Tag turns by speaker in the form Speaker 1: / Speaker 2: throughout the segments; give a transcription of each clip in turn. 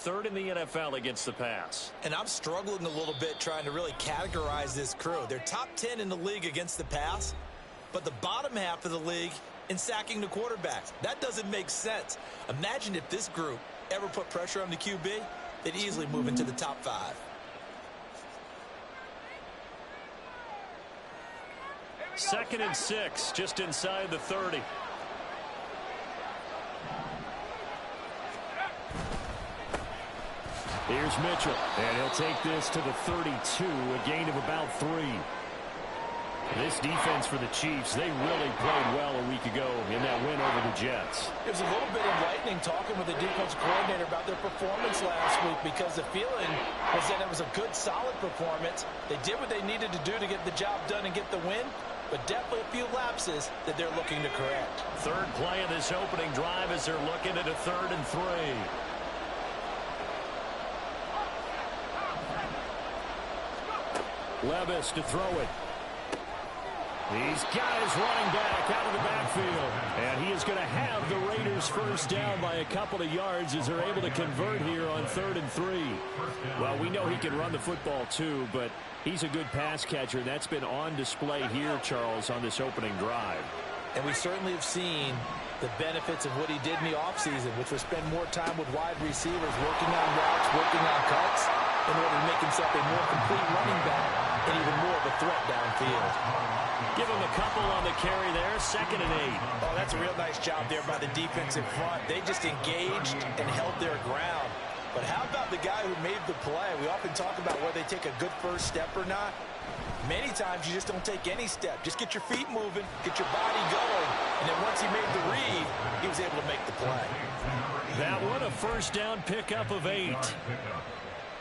Speaker 1: third in the NFL against the pass.
Speaker 2: And I'm struggling a little bit trying to really categorize this crew. They're top 10 in the league against the pass, but the bottom half of the league in sacking the quarterbacks. That doesn't make sense. Imagine if this group ever put pressure on the QB, they'd easily move into the top 5.
Speaker 1: Second and 6, just inside the 30. Here's Mitchell, and he'll take this to the 32, a gain of about 3. This defense for the Chiefs, they really played well a week ago in that win over the Jets.
Speaker 3: It was a little bit enlightening talking with the defense coordinator about their performance last week, because the feeling was that it was a good, solid performance. They did what they needed to do to get the job done and get the win, but definitely a few lapses that they're looking to correct.
Speaker 1: Third play of this opening drive as they're looking at a 3rd and 3. Levis to throw it. He's got his running back out of the backfield. And he is going to have the Raiders first down by a couple of yards as they're able to convert here on 3rd and 3. Well, we know he can run the football too, but he's a good pass catcher. That's been on display here, Charles, on this opening drive.
Speaker 2: And we certainly have seen the benefits of what he did in the offseason, which was spend more time with wide receivers, working on routes, working on cuts, in order to make himself a more complete running back and even more of a threat downfield.
Speaker 1: Give him a couple on the carry there, 2nd and 8.
Speaker 3: Oh, that's a real nice job there by the defensive front. They just engaged and held their ground. But how about the guy who made the play? We often talk about whether they take a good first step or not. Many times you just don't take any step. Just get your feet moving, get your body going, and then once he made the read, he was able to make the play.
Speaker 1: That one, a first down pickup of 8.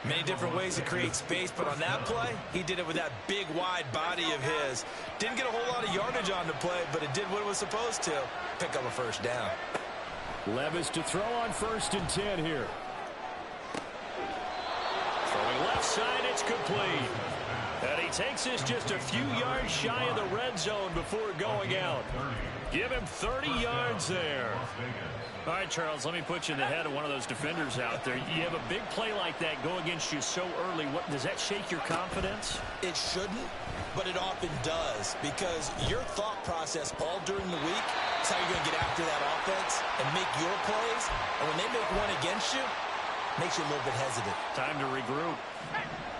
Speaker 2: Many different ways to create space, but on that play, he did it with that big, wide body of his. Didn't get a whole lot of yardage on the play, but it did what it was supposed to. Pick up a first down.
Speaker 1: Levis to throw on 1st and 10 here. Throwing left side, it's complete. And he takes this just a few yards shy of the red zone before going out. Give him 30 yards there. All right, Charles, let me put you in the head of one of those defenders out there. You have a big play like that go against you so early. Does that shake your confidence?
Speaker 2: It shouldn't, but it often does, because your thought process all during the week is how you're going to get after that offense and make your plays. And when they make one against you, it makes you a little bit hesitant.
Speaker 1: Time to regroup.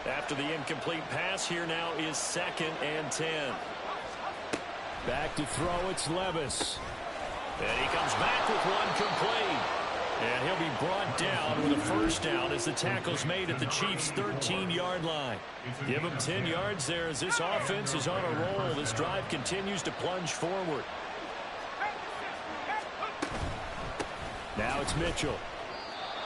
Speaker 1: After the incomplete pass, here now is 2nd and 10. Back to throw, it's Levis. And he comes back with one complete. And he'll be brought down with a first down as the tackle's made at the Chiefs' 13-yard line. Give him 10 yards there as this offense is on a roll. This drive continues to plunge forward. Now it's Mitchell.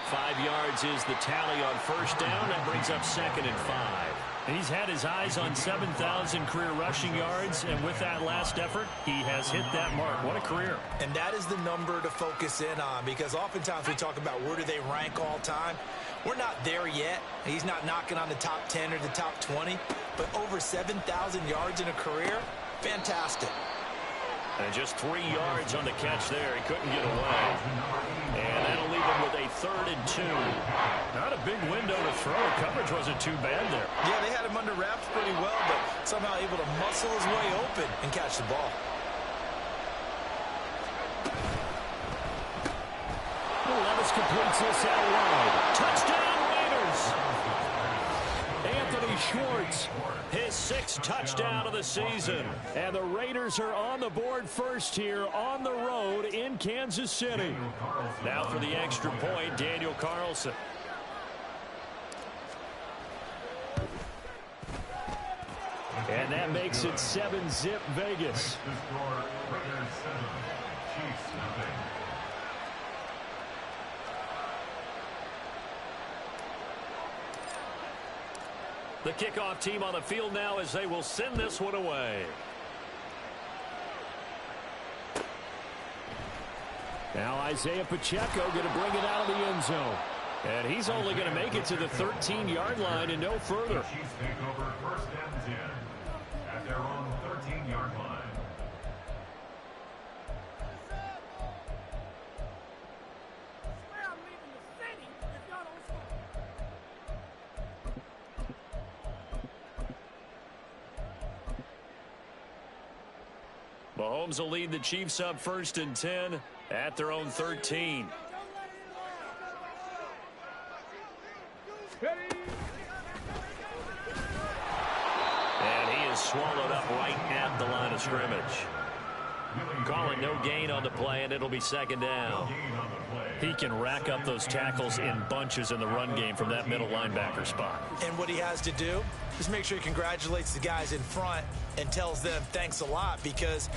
Speaker 1: 5 yards is the tally on first down. That brings up 2nd and 5. And he's had his eyes on 7,000 career rushing yards, and with that last effort, he has hit that mark. What a career.
Speaker 2: And that is the number to focus in on, because oftentimes we talk about where do they rank all time. We're not there yet. He's not knocking on the top 10 or the top 20, but over 7,000 yards in a career, fantastic.
Speaker 1: And just 3 yards on the catch there. He couldn't get away. And that'll leave him with a 3rd and 2. Not a big window to throw. Coverage wasn't too bad there.
Speaker 2: Yeah, they had him under wraps pretty well, but somehow able to muscle his way open and catch the ball.
Speaker 1: Levis completes this out wide. Touchdown, Raiders! Anthony Schwartz, his 6th touchdown of the season. And the Raiders are on the board first here on the road in Kansas City. Now for the extra point, Daniel Carlson. And that makes it 7-zip Vegas. The kickoff team on the field now as they will send this one away. Now Isaiah Pacheco going to bring it out of the end zone. And he's only going to make it to the 13-yard line and no further.
Speaker 4: Chiefs take over 1st and 10 at their own 13-yard line.
Speaker 5: I swear I'm leaving the city if y'all don't stop.
Speaker 1: Mahomes will lead the Chiefs up 1st and 10 at their own 13. And he is swallowed up right at the line of scrimmage. Calling no gain on the play, and it'll be 2nd down. He can rack up those tackles in bunches in the run game from that middle linebacker spot.
Speaker 2: And what he has to do is make sure he congratulates the guys in front and tells them thanks a lot, because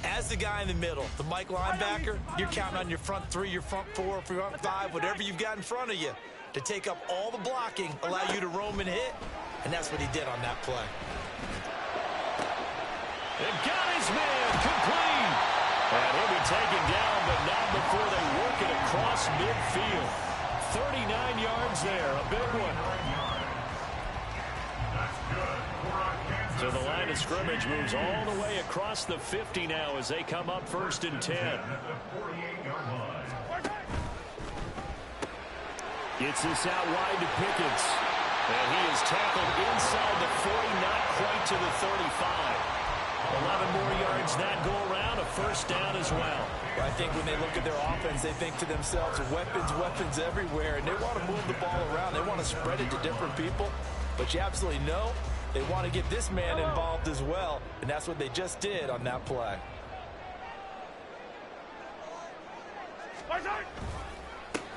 Speaker 2: as the guy in the middle, the Mike linebacker, you're counting on your front 3, your front 4, front 5, whatever you've got in front of you to take up all the blocking, allow you to roam and hit, and that's what he did on that play.
Speaker 1: It got his man complete. And he'll be taken down, but not before they work it across midfield. 39 yards there, a big one. So the line of scrimmage moves all the way across the 50 now as they come up 1st and 10. Gets this out wide to Pickens. And he is tackled inside the 40, not quite to the 35. 11 more yards that go around, a 1st down as well.
Speaker 2: I think when they look at their offense, they think to themselves, weapons, weapons everywhere, and they want to move the ball around. They want to spread it to different people, but you absolutely know they want to get this man involved as well, and that's what they just did on that play.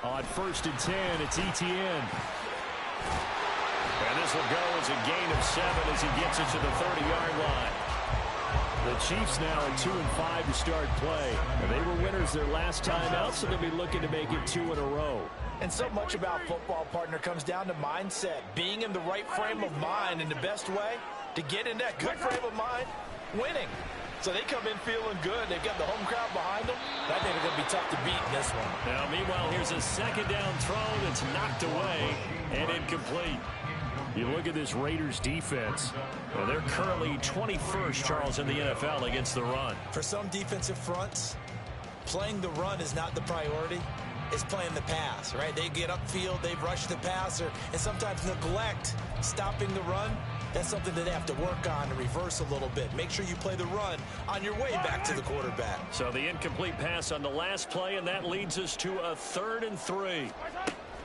Speaker 1: On 1st and 10, it's ETN. And this will go as a gain of 7 as he gets it to the 30-yard line. The Chiefs now at 2-5 to start play. And they were winners their last time out, so they'll be looking to make it 2 in a row.
Speaker 2: And so much about football, partner, comes down to mindset. Being in the right frame of mind in the best way to get in that good frame of mind, winning. So they come in feeling good. They've got the home crowd behind them. I think they're going to be tough to beat in this one.
Speaker 1: Now, meanwhile, here's a 2nd down throw that's knocked away and incomplete. You look at this Raiders defense. Well, they're currently 21st, Charles, in the NFL against the run.
Speaker 2: For some defensive fronts, playing the run is not the priority. It's playing the pass, right? They get upfield, they rush the passer, and sometimes neglect stopping the run. That's something that they have to work on to reverse a little bit. Make sure you play the run on your way back to the quarterback.
Speaker 1: So the incomplete pass on the last play, and that leads us to a 3rd and 3.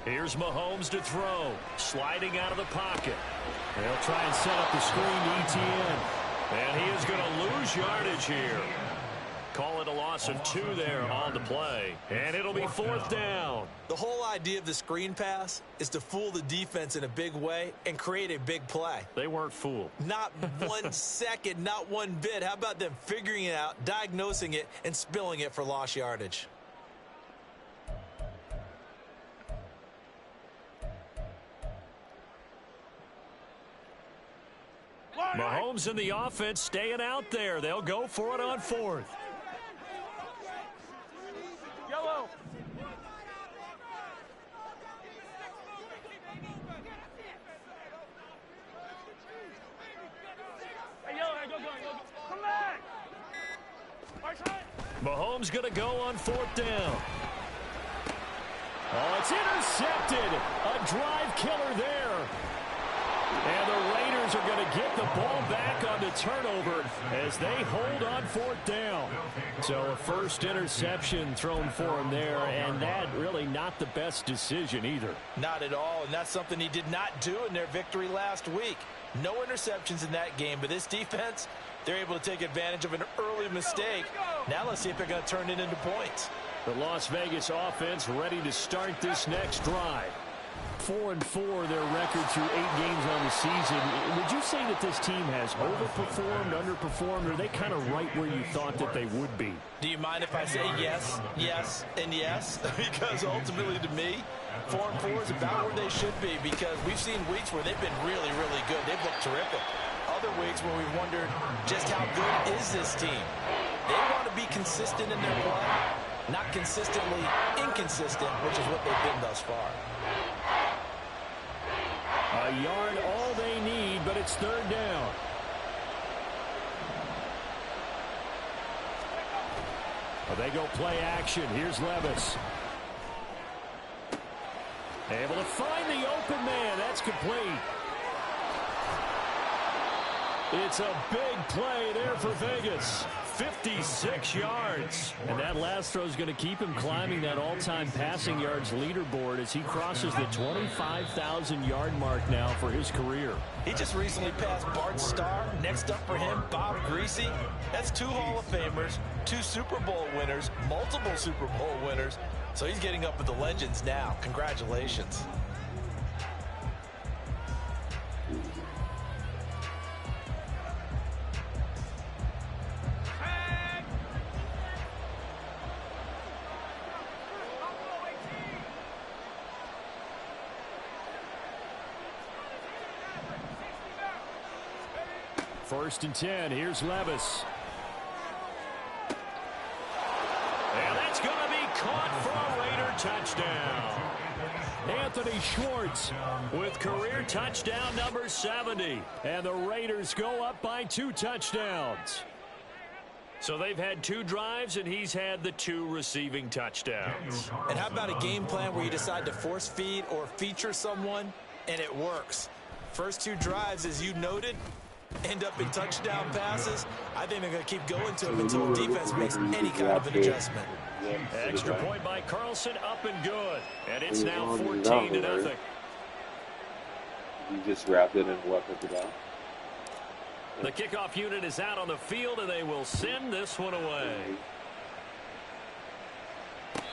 Speaker 1: Here's Mahomes to throw. Sliding out of the pocket. They'll try and set up the screen to ETN. And he is going to lose yardage here. Call it a loss of 2 there on the play. And it'll be 4th down.
Speaker 2: The whole idea of the screen pass is to fool the defense in a big way and create a big play.
Speaker 1: They weren't fooled.
Speaker 2: Not 1 second, not 1 bit. How about them figuring it out, diagnosing it, and spilling it for lost yardage?
Speaker 1: Mahomes and the offense staying out there. They'll go for it on 4th.
Speaker 5: Yellow. Hey, yellow, go. Come back.
Speaker 1: Mahomes going to go on 4th down. Oh, it's intercepted. A drive killer there. And the Raiders are going to get the ball back on the turnover as they hold on 4th down. So a first interception thrown for him there, and that really not the best decision either.
Speaker 2: Not at all, and that's something he did not do in their victory last week. No interceptions in that game, but this defense, they're able to take advantage of an early mistake. Now let's see if they're going to turn it into points.
Speaker 1: The Las Vegas offense ready to start this next drive. 4-4 their record through 8 games on the season. Would you say that this team has overperformed, underperformed, or are they kind of right where you thought that they would be?
Speaker 2: Do you mind if I say yes, yes, and yes? Because ultimately to me, 4-4 is about where they should be, because we've seen weeks where they've been really, really good. They've looked terrific. Other weeks where we've wondered just how good is this team. They want to be consistent in their play, not consistently inconsistent, which is what they've been thus far.
Speaker 1: A yard all they need, but it's 3rd down. Well, they go play action. Here's Levis. Able to find the open man. That's complete. It's a big play there for Vegas. 56 yards. And that last throw is going to keep him climbing that all-time passing yards leaderboard as he crosses the 25,000-yard mark now for his career.
Speaker 2: He just recently passed Bart Starr. Next up for him, Bob Greasy. That's 2 Hall of Famers, 2 Super Bowl winners, multiple Super Bowl winners. So he's getting up with the legends now. Congratulations.
Speaker 1: First and 10. Here's Levis. And that's going to be caught for a Raider touchdown. Anthony Schwartz with career touchdown number 70. And the Raiders go up by 2 touchdowns. So they've had 2 drives, and he's had the 2 receiving touchdowns.
Speaker 2: And how about a game plan where you decide to force feed or feature someone, and it works? First 2 drives, as you noted, end up in touchdown passes. I think they're going to keep going to them until the defense makes any kind of an adjustment.
Speaker 1: Extra point by Carlson, up and good. And it's now 14-0.
Speaker 6: You just wrapped it and left it down.
Speaker 1: The kickoff unit is out on the field, and they will send this one away.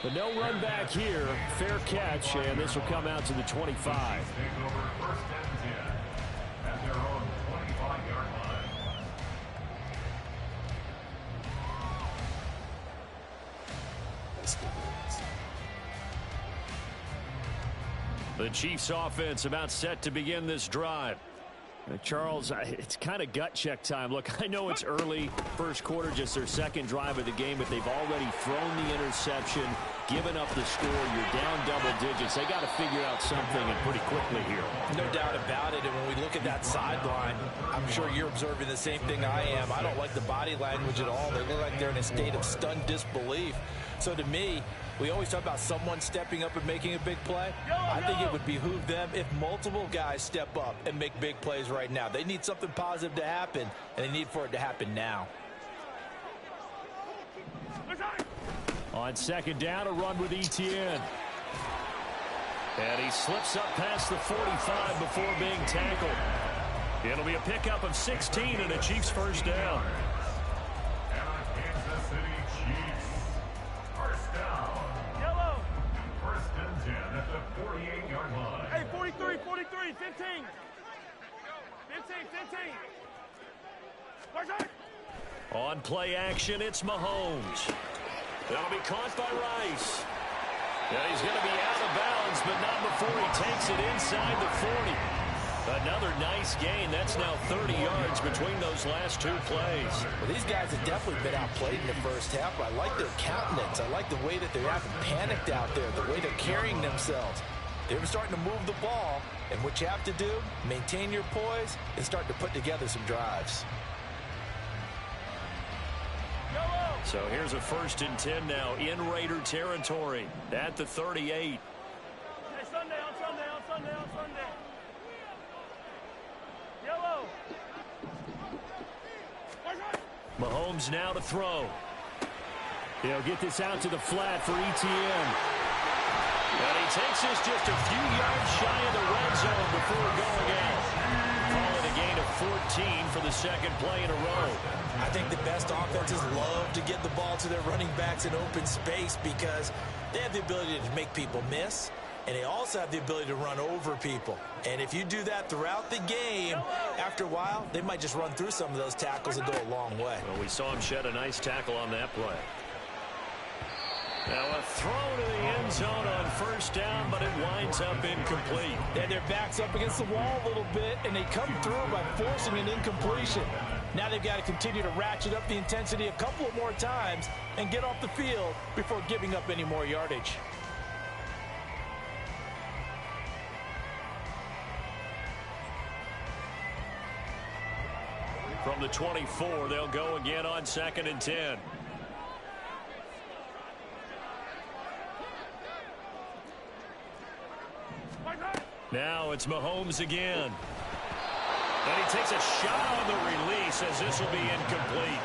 Speaker 1: But no run back here. Fair catch, and this will come out to the 25. The Chiefs offense about set to begin this drive. Charles, it's kind of gut check time. Look, I know it's early, first quarter, just their second drive of the game, but they've already thrown the interception, given up the score. You're down double digits. They got to figure out something, and pretty quickly here.
Speaker 2: No doubt about it. And when we look at that sideline, I'm sure you're observing the same thing I am. I don't like the body language at all. They look like they're in a state of stunned disbelief. So to me, we always talk about someone stepping up and making a big play. I think it would behoove them if multiple guys step up and make big plays right now. They need something positive to happen, and they need for it to happen now.
Speaker 1: On second down, a run with Etienne. And he slips up past the 45 before being tackled. It'll be a pickup of 16 and a Chiefs first down.
Speaker 5: Hey, 43, 43, 15. 15.
Speaker 1: On play action, it's Mahomes. That'll be caught by Rice. And he's going to be out of bounds, but not before he takes it inside the 40. Another nice gain. That's now 30 yards between those last 2 plays.
Speaker 2: Well, these guys have definitely been outplayed in the first half. I like their countenance. I like the way that they haven't panicked out there, the way they're carrying themselves. They're starting to move the ball, and what you have to do, maintain your poise and start to put together some drives.
Speaker 1: So here's a first and 10 now in Raider territory at the 38.
Speaker 5: Hey, Sunday. Yellow.
Speaker 1: Mahomes now to throw. He'll get this out to the flat for Etienne. And he takes this just a few yards shy of the red zone before going out. Call it a gain of 14 for the second play in a row.
Speaker 2: I think the best offenses love to get the ball to their running backs in open space because they have the ability to make people miss, and they also have the ability to run over people. And if you do that throughout the game, after a while, they might just run through some of those tackles and go a long way.
Speaker 1: Well, we saw him shed a nice tackle on that play. Now a throw to the end zone on first down, but it winds up incomplete.
Speaker 2: And their back's up against the wall a little bit, and they come through by forcing an incompletion. Now they've got to continue to ratchet up the intensity a couple of more times and get off the field before giving up any more yardage.
Speaker 1: From the 24, they'll go again on second and 10. Now it's Mahomes again. And he takes a shot on the release as this will be incomplete.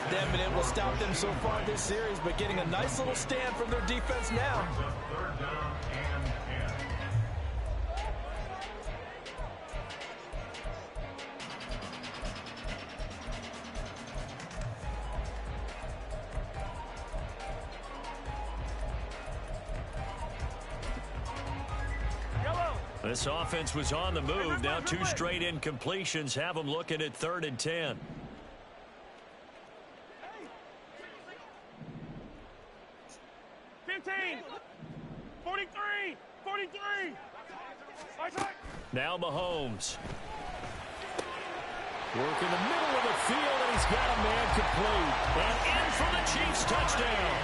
Speaker 3: They haven't been able to stop them so far this series, but getting a nice little stand from their defense now.
Speaker 4: Third down and 10.
Speaker 1: This offense was on the move. Now 2 straight incompletions have them looking at 3rd and 10. Now Mahomes. Work in the middle of the field, and he's got a man complete. And in for the Chiefs touchdown.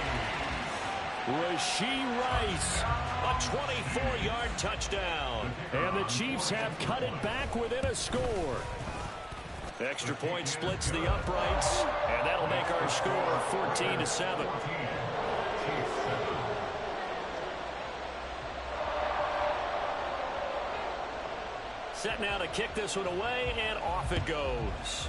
Speaker 1: Rashee Rice, a 24-yard touchdown. And the Chiefs have cut it back within a score. Extra point splits the uprights, and that'll make our score 14-7. Set now to kick this one away, and off it goes.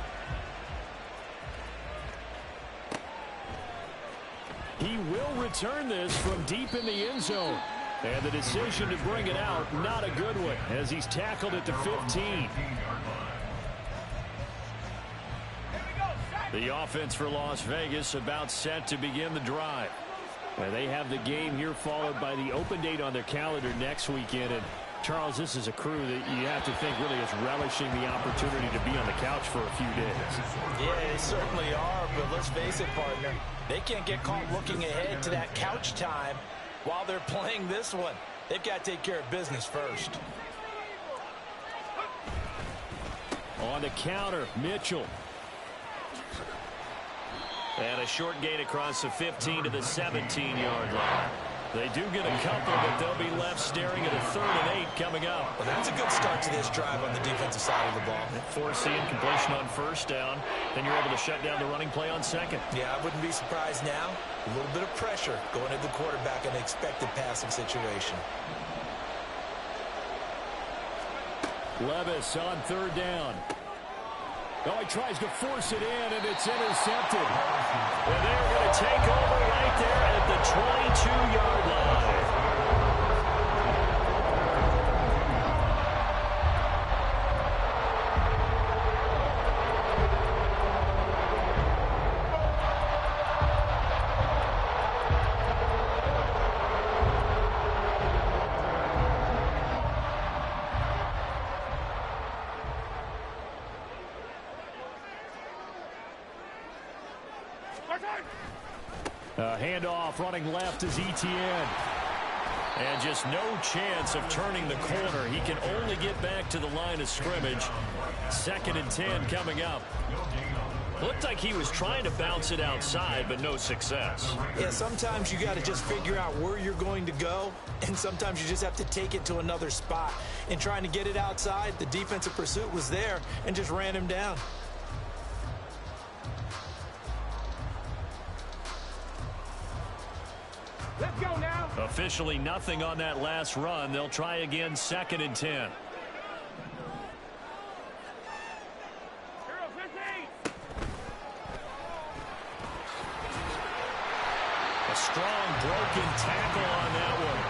Speaker 1: He will return this from deep in the end zone. And the decision to bring it out, not a good one, as he's tackled at the 15. The offense for Las Vegas about set to begin the drive. And they have the game here followed by the open date on their calendar next weekend. And Charles, this is a crew that you have to think really is relishing the opportunity to be on the couch for a few days.
Speaker 3: Yeah, they certainly are, but let's face it, partner. They can't get caught looking ahead to that couch time while they're playing this one. They've got to take care of business first.
Speaker 1: On the counter, Mitchell. And a short gain across the 15 to the 17-yard line. They do get a couple, but they'll be left staring at a 3rd and 8 coming up.
Speaker 3: Well, that's a good start to this drive on the defensive side of the ball.
Speaker 1: Force the incompletion on 1st down. Then you're able to shut down the running play on 2nd.
Speaker 3: Yeah, I wouldn't be surprised now. A little bit of pressure going to the quarterback in an expected passing situation.
Speaker 1: Levis on 3rd down. Oh, he tries to force it in, and it's intercepted. And they're going to take over right there at the 22-yard line. Handoff running left is Etienne. And just no chance of turning the corner. He can only get back to the line of scrimmage. 2nd and 10 coming up. Looked like he was trying to bounce it outside, but no success.
Speaker 3: Yeah, sometimes you got to just figure out where you're going to go, and sometimes you just have to take it to another spot. In trying to get it outside, the defensive pursuit was there and just ran him down.
Speaker 5: Let's go now.
Speaker 1: Officially nothing on that last run. They'll try again 2nd and 10. A strong broken tackle on that one.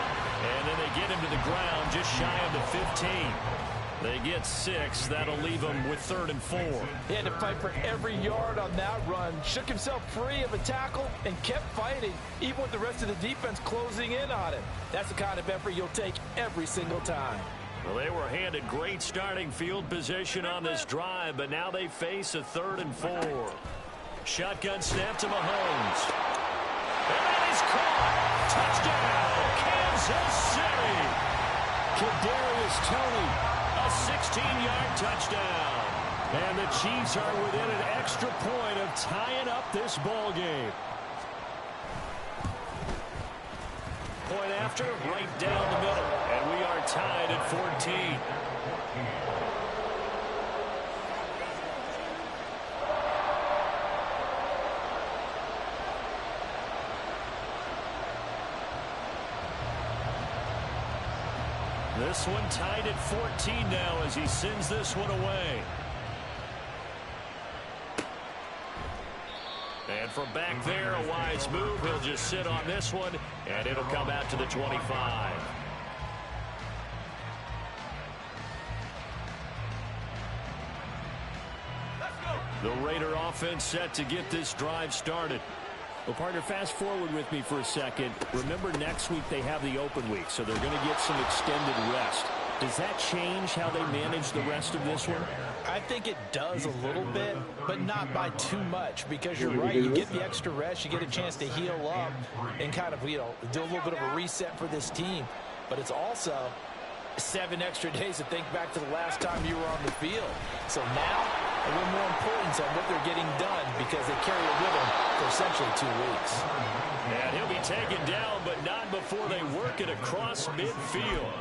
Speaker 1: And then they get him to the ground just shy of the 15. They get 6. That'll leave them with 3rd and 4.
Speaker 3: He had to fight for every yard on that run. Shook himself free of a tackle and kept fighting, even with the rest of the defense closing in on him. That's the kind of effort you'll take every single time.
Speaker 1: Well, they were handed great starting field position on this drive, but now they face a 3rd and 4. Shotgun snap to Mahomes. And that is caught. Touchdown, Kansas City. Kadarius Toney. A 16-yard touchdown. And the Chiefs are within an extra point of tying up this ball game. Point after, right down the middle. And we are tied at 14. This one tied at 14 now as he sends this one away. And And from back there, a wise move. He'll just sit on this one, and it'll come out to the 25. The Raider offense set to get this drive started. Well, partner, fast forward with me for a second. Remember, next week they have the open week, so they're going to get some extended rest. Does that change how they manage the rest of this one?
Speaker 3: I think it does a little bit, but not by too much, because you're right. You get the extra rest. You get a chance to heal up and kind of, do a little bit of a reset for this team. But it's also 7 extra days to think back to the last time you were on the field. So now, a little more importance on what they're getting done, because they carry it with them for essentially 2 weeks.
Speaker 1: And he'll be taken down, but not before they work it across midfield.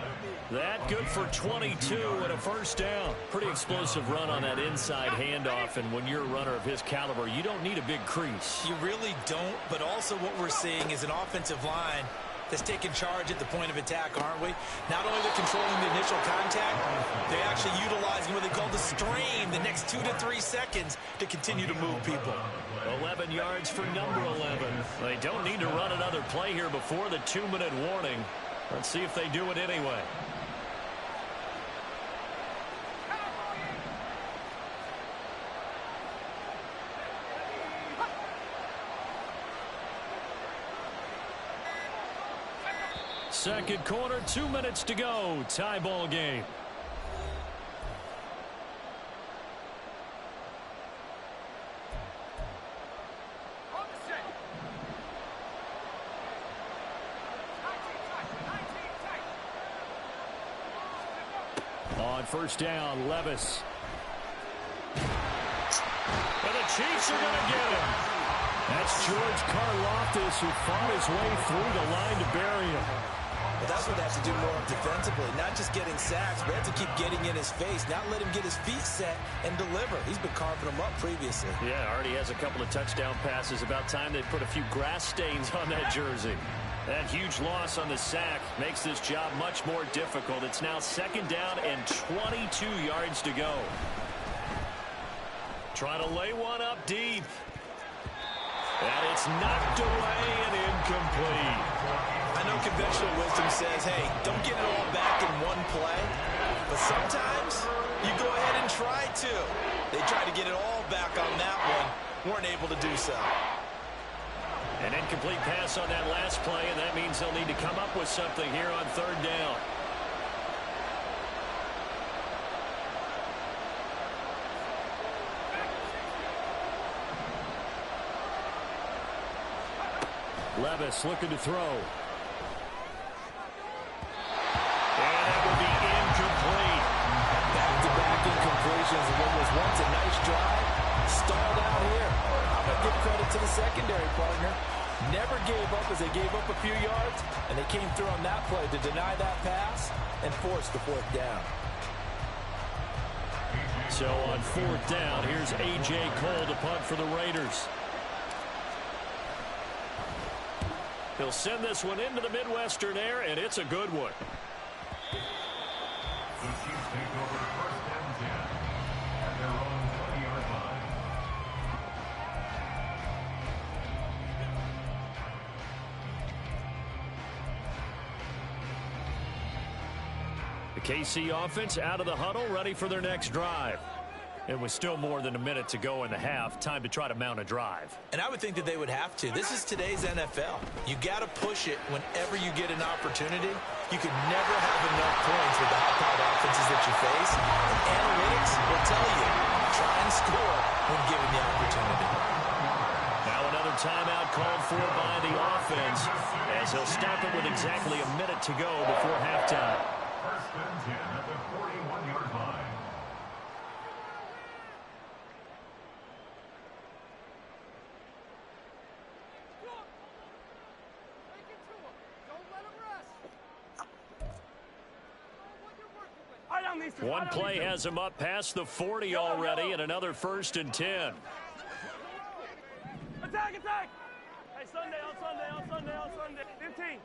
Speaker 1: That good for 22 and a first down. Pretty explosive run on that inside handoff, and when you're a runner of his caliber, you don't need a big crease.
Speaker 2: You really don't, but also what we're seeing is an offensive line that's taking charge at the point of attack, aren't we? Not only they're controlling the initial contact, they're actually utilizing what they call the strain, the next 2 to 3 seconds to continue to move people.
Speaker 1: 11 yards for number 11. They don't need to run another play here before the 2-minute warning. Let's see if they do it anyway. Second quarter, 2 minutes to go. Tie ball game. On first down, Levis. And the Chiefs are going to get him. That's George Karlaftis, who fought his way through the line to bury him.
Speaker 2: Well, that's what they have to do more defensively. Not just getting sacks, but they have to keep getting in his face. Not let him get his feet set and deliver. He's been carving them up previously.
Speaker 1: Yeah, already has a couple of touchdown passes. About time they put a few grass stains on that jersey. That huge loss on the sack makes this job much more difficult. It's now second down and 22 yards to go. Trying to lay one up deep. And it's knocked away and incomplete.
Speaker 2: I know conventional wisdom says, hey, don't get it all back in one play. But sometimes you go ahead and try to. They tried to get it all back on that one. Weren't able to do so.
Speaker 1: An incomplete pass on that last play, and that means they'll need to come up with something here on third down. Levis looking to throw. And that will be incomplete.
Speaker 2: Back-to-back incompletions of what was once a nice drive. Stalled out here. I'm going to give credit to the secondary partner. Never gave up as they gave up a few yards, and they came through on that play to deny that pass and force the fourth down.
Speaker 1: So on fourth down, here's A.J. Cole to punt for the Raiders. He'll send this one into the Midwestern air, and it's a good one.
Speaker 4: The Chiefs take over first and 10 at their own 20-yard line.
Speaker 1: The KC offense out of the huddle, ready for their next drive. It was still more than a minute to go in the half. Time to try to mount a drive.
Speaker 2: And I would think that they would have to. This is today's NFL. You got to push it whenever you get an opportunity. You can never have enough points with the high-powered offenses that you face. And analytics will tell you, try and score when given the opportunity.
Speaker 1: Now another timeout called for by the offense, as he'll stop it with exactly a minute to go before halftime.
Speaker 4: First and 10 at the 41-yard line.
Speaker 1: One play has him up past the 40 already, and another first and 10.
Speaker 5: Attack, attack! Hey, Sunday, on Sunday, on Sunday, on Sunday. 15.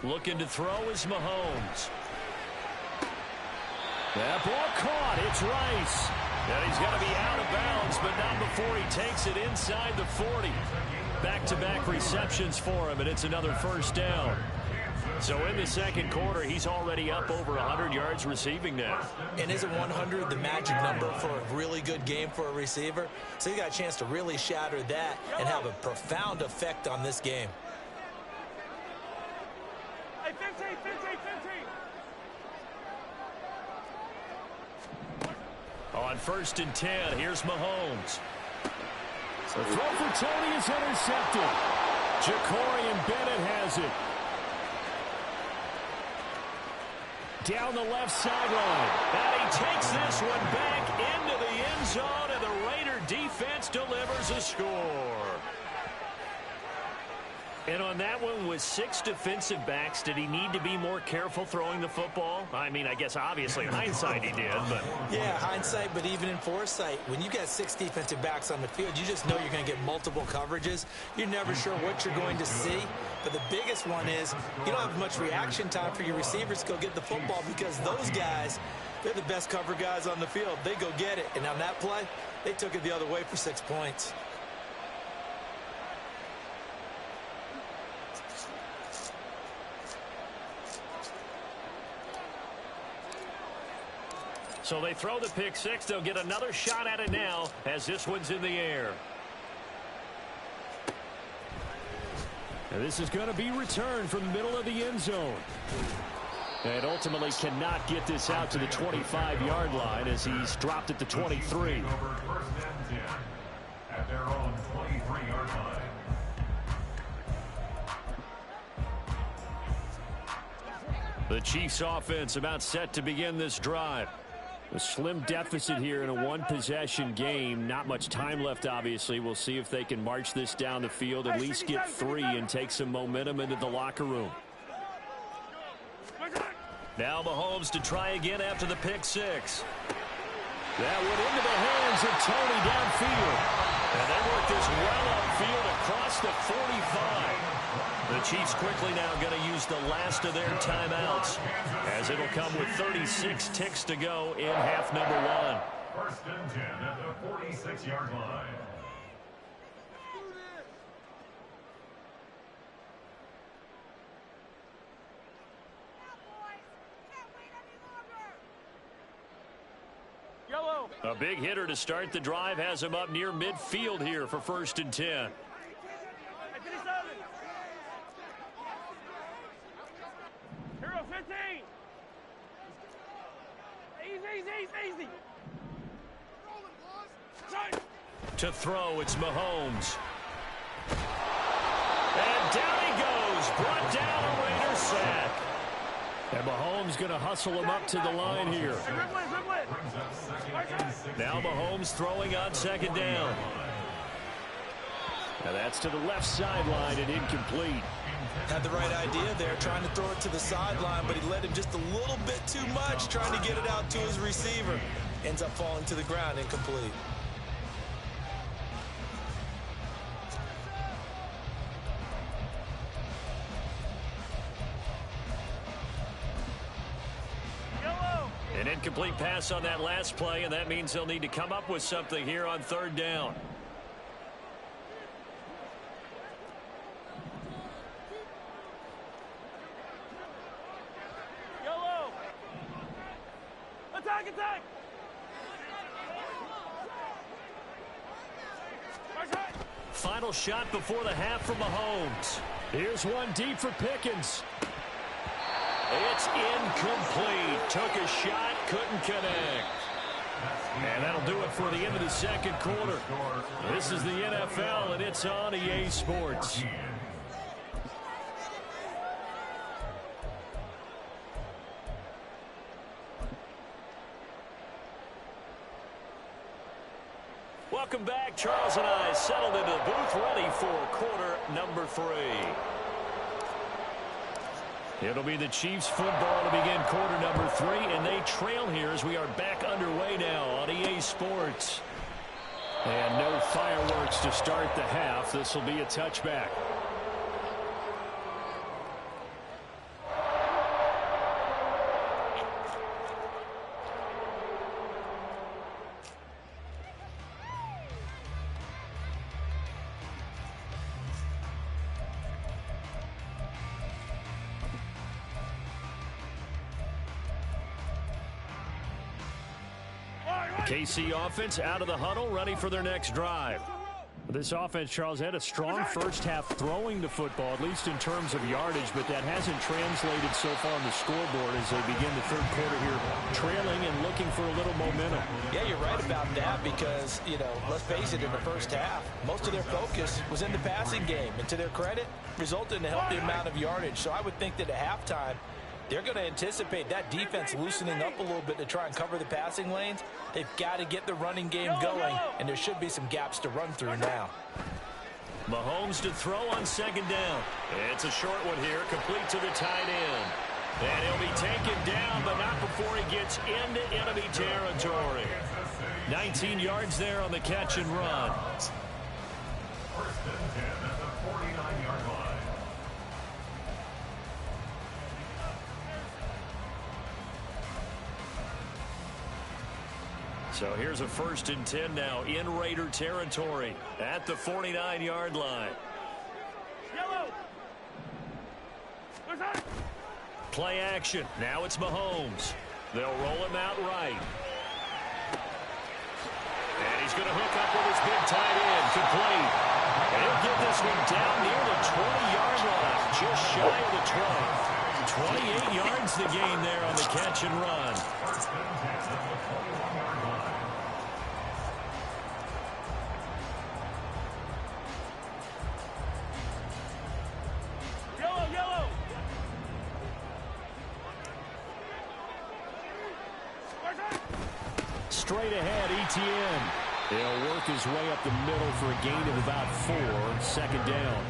Speaker 1: Looking to throw is Mahomes. That ball caught. It's Rice. And he's going to be out of bounds, but not before he takes it inside the 40. Back-to-back receptions for him, and it's another first down. So in the second quarter, he's already up over 100 yards receiving now.
Speaker 2: And isn't 100 the magic number for a really good game for a receiver? So he got a chance to really shatter that and have a profound effect on this game.
Speaker 5: Hey, 15, 15, 15.
Speaker 1: On 1st and 10, here's Mahomes. The throw for Tony is intercepted. Ja'Cory Bennett has it. Down the left sideline. And he takes this one back into the end zone, and the Raider defense delivers a score. And on that one, with 6 defensive backs, did he need to be more careful throwing the football? I mean, I guess obviously in hindsight he did, but...
Speaker 2: Yeah, hindsight, but even in foresight, when you got 6 defensive backs on the field, you just know you're going to get multiple coverages. You're never sure what you're going to see. But the biggest one is you don't have much reaction time for your receivers to go get the football because those guys, they're the best cover guys on the field. They go get it. And on that play, they took it the other way for 6 points.
Speaker 1: So they throw the pick six. They'll get another shot at it now as this one's in the air. And this is going to be returned from the middle of the end zone. And ultimately cannot get this out to the 25-yard line as he's dropped at the 23.
Speaker 4: Over 1st and 10 at their own 23-yard line.
Speaker 1: The Chiefs offense about set to begin this drive. A slim deficit here in a one-possession game. Not much time left, obviously. We'll see if they can march this down the field, at least get 3 and take some momentum into the locker room. Now Mahomes to try again after the pick six. That went into the hands of Tony downfield. And they work this well upfield across the 45. The Chiefs quickly now going to use the last of their timeouts as it'll come with 36 ticks to go in half number 1.
Speaker 4: 1st and 10 at the 46-yard line.
Speaker 5: Yellow.
Speaker 1: A big hitter to start the drive has him up near midfield here for 1st and 10.
Speaker 5: Hey, 57. Hero 15. Easy.
Speaker 1: To throw, it's Mahomes. And down he goes. Brought down a Raider sack. And Mahomes going to hustle him up to the line here. Now Mahomes throwing on 2nd down. Now that's to the left sideline and incomplete.
Speaker 2: Had the right idea there, trying to throw it to the sideline, but he let him just a little bit too much, trying to get it out to his receiver. Ends up falling to the ground, incomplete.
Speaker 5: Yellow.
Speaker 1: An incomplete pass on that last play, and that means they'll need to come up with something here on 3rd down.
Speaker 5: Yellow. Attack.
Speaker 1: Final shot before the half from Mahomes. Here's one deep for Pickens. It's incomplete. Took a shot, couldn't connect. And that'll do it for the end of the second quarter. This is the NFL, and it's on EA Sports. Welcome back. Charles and I settled into the booth, ready for quarter number 3. It'll be the Chiefs football to begin quarter number 3, and they trail here as we are back underway now on EA Sports. And no fireworks to start the half. This will be a touchback. KC offense out of the huddle, ready for their next drive. This offense, Charles, had a strong first half throwing the football, at least in terms of yardage, but that hasn't translated so far on the scoreboard as they begin the third quarter here, trailing and looking for a little momentum.
Speaker 2: Yeah, you're right about that because, let's face it, in the first half, most of their focus was in the passing game, and to their credit, resulted in a healthy amount of yardage. So I would think that at halftime, they're going to anticipate that defense loosening up a little bit to try and cover the passing lanes. They've got to get the running game going, and there should be some gaps to run through now.
Speaker 1: Mahomes to throw on second down. It's a short one here, complete to the tight end. And he'll be taken down, but not before he gets into enemy territory. 19 yards there on the catch and run.
Speaker 4: First and 10 at the 49-yard line.
Speaker 1: So here's a first and 10 now in Raider territory at the 49-yard line.
Speaker 5: Yellow.
Speaker 1: Play action. Now it's Mahomes. They'll roll him out right. And he's going to hook up with his big tight end. Complete. And he'll get this one down near the 20-yard line. Just shy of the 20. 28 yards the gain there on the catch and run.
Speaker 4: First and 10 at the 21-yard line.
Speaker 5: Yellow.
Speaker 1: Straight ahead, ETN. He'll work his way up the middle for a gain of about 4. Second down.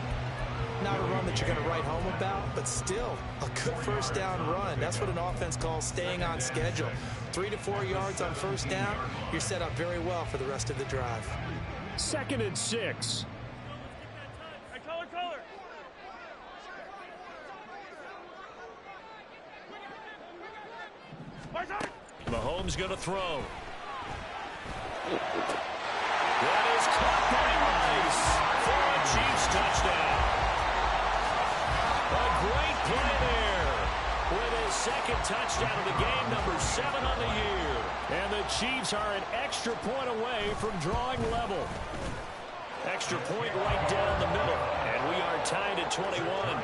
Speaker 2: Not a run that you're going to write home about, but still a good first down run. That's what an offense calls staying on schedule. 3 to 4 yards on first down, you're set up very well for the rest of the drive.
Speaker 1: 2nd and 6.
Speaker 5: Hey, color.
Speaker 1: Mahomes going to throw. That is caught by Rice for a Chiefs touchdown. A great play there with his second touchdown of the game, number 7 on the year. And the Chiefs are an extra point away from drawing level. Extra point right down the middle, and we are tied at 21.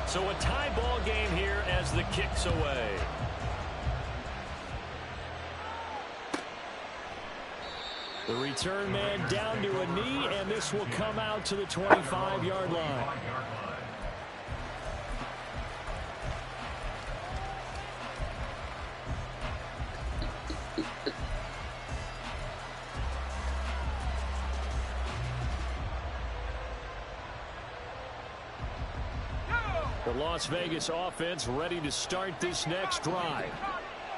Speaker 1: So a tie ball game here as the kick's away. The return man down to a knee, and this will come out to the 25-yard line. The Las Vegas offense ready to start this next drive.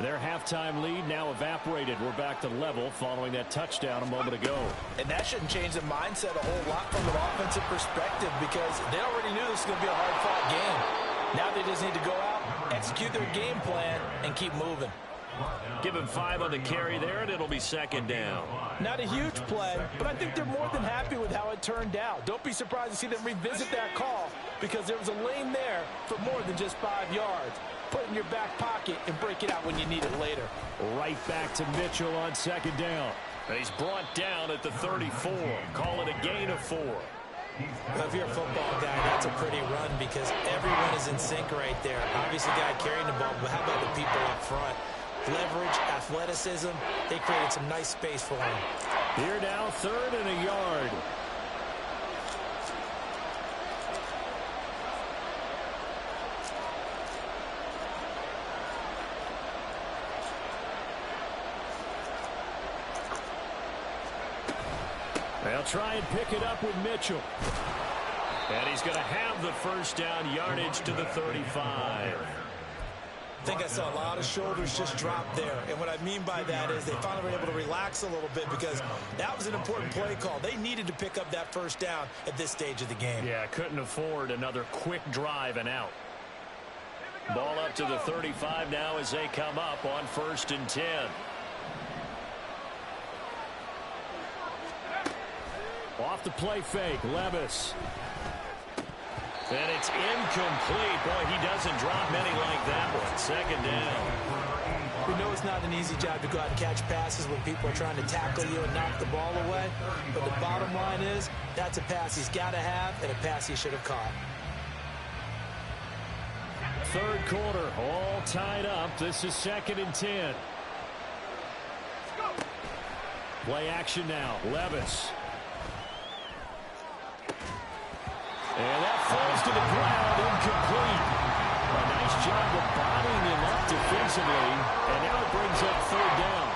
Speaker 1: Their halftime lead now evaporated. We're back to level following that touchdown a moment ago.
Speaker 2: And that shouldn't change the mindset a whole lot from an offensive perspective because they already knew this was going to be a hard-fought game. Now they just need to go out, execute their game plan, and keep moving.
Speaker 1: Give him 5 on the carry there, and it'll be second down.
Speaker 2: Not a huge play, but I think they're more than happy with how it turned out. Don't be surprised to see them revisit that call because there was a lane there for more than just 5 yards. Put it in your back pocket and break it out when you need it later.
Speaker 1: Right back to Mitchell on second down. And he's brought down at the 34. Call it a gain of 4.
Speaker 2: Well, if you're a football guy, that's a pretty run because everyone is in sync right there. Obviously, the guy carrying the ball, but how about the people up front? Leverage, athleticism, they created some nice space for him.
Speaker 1: Here now, 3rd and a yard. They'll try and pick it up with Mitchell. And he's going to have the first down, yardage to the 35.
Speaker 2: I think I saw a lot of shoulders just drop there. And what I mean by that is they finally were able to relax a little bit because that was an important play call. They needed to pick up that first down at this stage of the game.
Speaker 1: Yeah, couldn't afford another quick drive and out. Ball up to the 35 now as they come up on 1st and 10. Off the play fake, Levis. And it's incomplete. Boy, he doesn't drop many like that one. 2nd down.
Speaker 2: We know it's not an easy job to go out and catch passes when people are trying to tackle you and knock the ball away. But the bottom line is, that's a pass he's got to have and a pass he should have caught.
Speaker 1: 3rd quarter, all tied up. This is 2nd and 10. Play action now. Levis. And that falls to the ground, incomplete. A nice job of bodying him up defensively, and now it brings up 3rd down.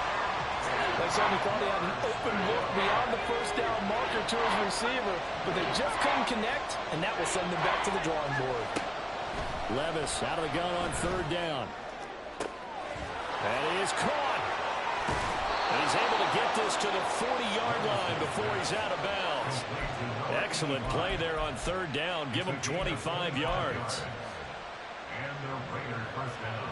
Speaker 3: They certainly thought he had an open look beyond the 1st down marker to his receiver, but they just couldn't connect, and that will send them back to the drawing board.
Speaker 1: Levis out of the gun on 3rd down. And he is caught. And he's able to get this to the 40-yard line before he's out of bounds. Excellent play there on 3rd down. Give him 25 yards.
Speaker 4: And the Raiders first down.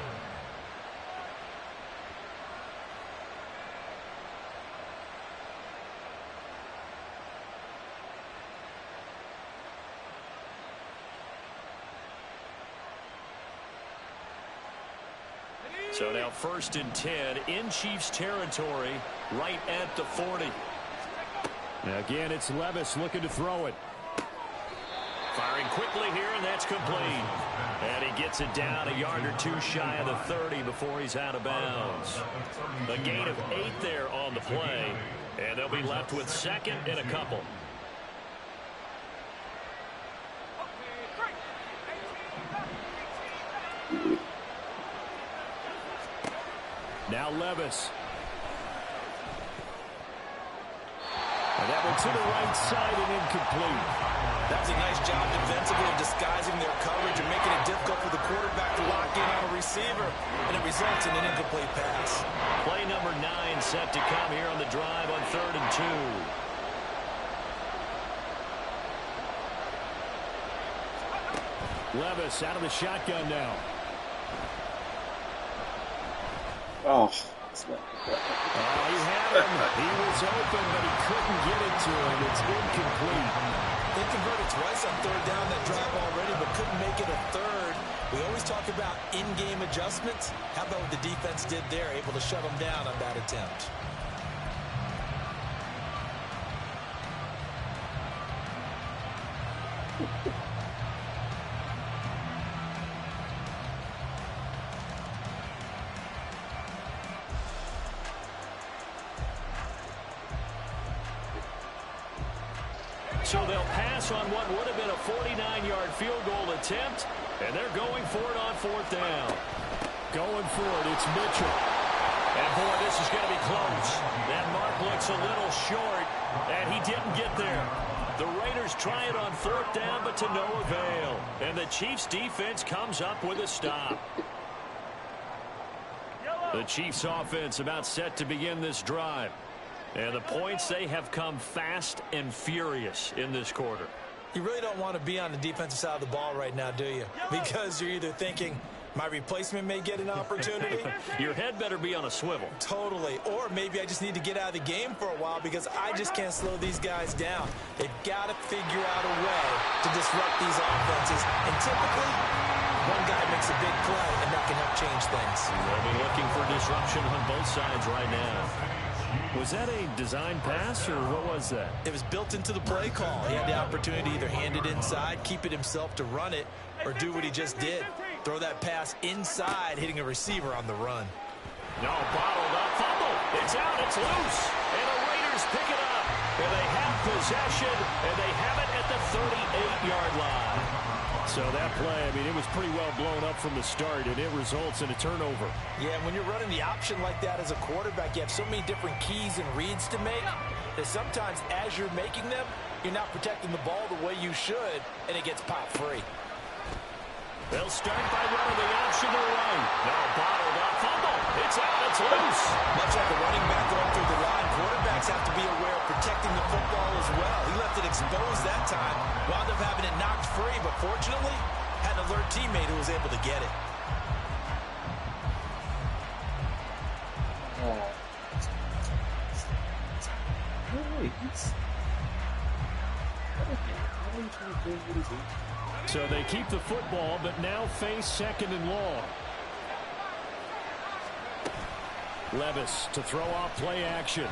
Speaker 1: So now 1st and 10 in Chiefs territory, right at the 40. Now again, it's Levis looking to throw it. Firing quickly here, and that's complete. And he gets it down a yard or 2 shy of the 30 before he's out of bounds. A gain of 8 there on the play, and they'll be left with 2nd and a couple. Now Levis. And that one to the right side and incomplete.
Speaker 2: That was a nice job defensively of disguising their coverage and making it difficult for the quarterback to lock in on a receiver, and it results in an incomplete pass.
Speaker 1: Play number 9 set to come here on the drive on 3rd and 2. Levis out of the shotgun now.
Speaker 6: Oh,
Speaker 1: He had him. He was open, but he couldn't get it to him. It's incomplete.
Speaker 2: They converted twice on 3rd down that drive already, but couldn't make it a 3rd. We always talk about in-game adjustments. How about what the defense did there, able to shut them down on that attempt?
Speaker 1: So they'll pass on what would have been a 49-yard field goal attempt, and they're going for it on 4th down. Going for it, it's Mitchell. And, boy, this is going to be close. That mark looks a little short, and he didn't get there. The Raiders try it on 4th down, but to no avail. And the Chiefs' defense comes up with a stop. The Chiefs' offense about set to begin this drive. And the points, they have come fast and furious in this quarter.
Speaker 2: You really don't want to be on the defensive side of the ball right now, do you? Because you're either thinking, my replacement may get an opportunity.
Speaker 1: Your head better be on a swivel.
Speaker 2: Totally. Or maybe I just need to get out of the game for a while because I just can't slow these guys down. They've got to figure out a way to disrupt these offenses. And typically, one guy makes a big play, and that can help change things.
Speaker 1: They'll be looking for disruption on both sides right now. Was that a design pass, or what was that?
Speaker 2: It was built into the play call. He had the opportunity to either hand it inside, keep it himself to run it, or do what he just did. Throw that pass inside, hitting a receiver on the run.
Speaker 1: No, bottled up, fumble. It's out, it's loose. And the Raiders pick it up. And they have possession, and they have it at the 38-yard line. So that play, I mean, it was pretty well blown up from the start, and it results in a turnover.
Speaker 2: Yeah, when you're running the option like that as a quarterback, you have so many different keys and reads to make that sometimes as you're making them, you're not protecting the ball the way you should, and it gets popped free.
Speaker 1: They'll start by running the option to the right. No, bottled up, fumble. It's out, it's loose.
Speaker 2: Much like a running back going through the line, quarterbacks have to be aware of protecting the football as well. He left it exposed that time, wound up having it knocked free, but fortunately, had an alert teammate who was able to get it.
Speaker 1: So they keep the football, but now face second and long. Levis to throw off play action.